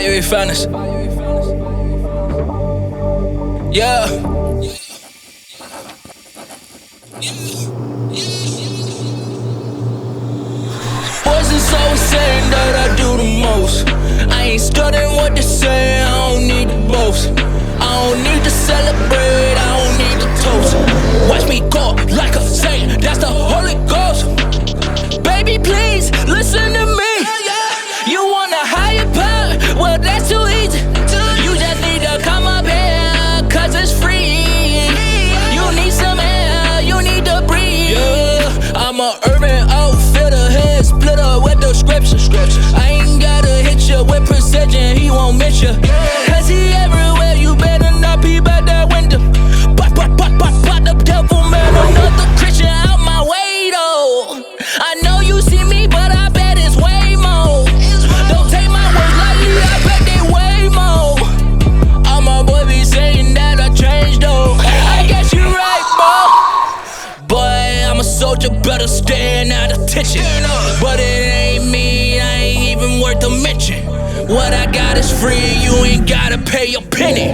Fiery finest. Yeah. Boys is always saying that I do the most. I ain't studying what they say, I don't need to boast. I don't need to celebrate, I don't need to toast. Watch me go like a saint, that's the Holy Ghost. Baby, please, listen to me. You want a higher power? Well, that's too easy. You just need to come up here, cause it's free. You need some air, you need to breathe. Yeah, I'm a urban outfitter, head splitter with the scriptures. I ain't gotta hit you with precision, he won't miss you. Cause he everywhere, you better not peep out that window. Pop the devil, man, another Christian out my way, though. I know you see me, but I bet it's way more. Don't take my words lightly, I bet they way more. All my boys be saying that I changed, though. I guess you right, bro. Boy, I'm a soldier, better stand out of attention. But it ain't me, I ain't even worth a mention. What I got is free, you ain't gotta pay your penny.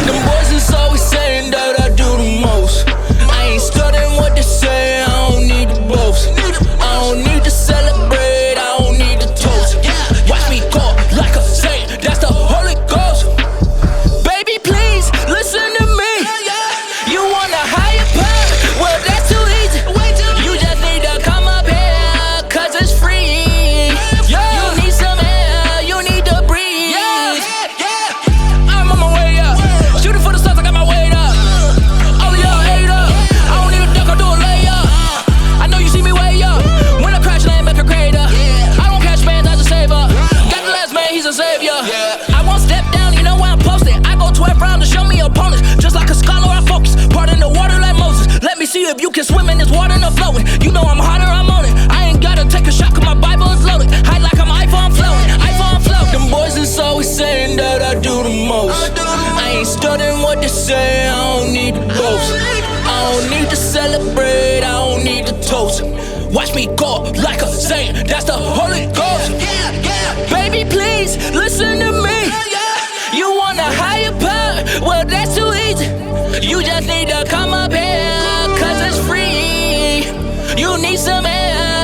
Them boys is always saying that I do the most. I ain't studying what they say, I don't need to boast. I don't need to celebrate, I don't need to toast. Watch me go like a saint, that's the Holy Ghost. Baby, please, listen to me. You want a higher power? Well, that's too easy. You just need to come up here, cause it's free. You need some air, you need to breathe. I'm on my way up. Shooting for the stars, I got my weight up. All of y'all hate up. I don't need a duck, I do a layup. I know you see me way up. When I crash, land, make a crater. I don't catch fans, I just save up. Got the last man, he's a savior. I won't step down, you know where I'm posted. I go 12 rounds to show me opponents. Just like a scholar, I focus. Part in the water like Moses. Let me see if you can swim in this water and flowing. You know I'm hotter, I'm on it. I ain't gotta take a shot, cause my Bible is loaded. High like I'm iPhone floating. iPhone float. Them boys is always saying that I do the most. I ain't studying what they say, I don't need to boast. I don't need to celebrate, I don't need to toast. Watch me go like a saint, that's the Holy Ghost. Baby, please, listen to me. You want a higher power? Well, that's too easy. You just need to come up here, cause it's free. You need some air,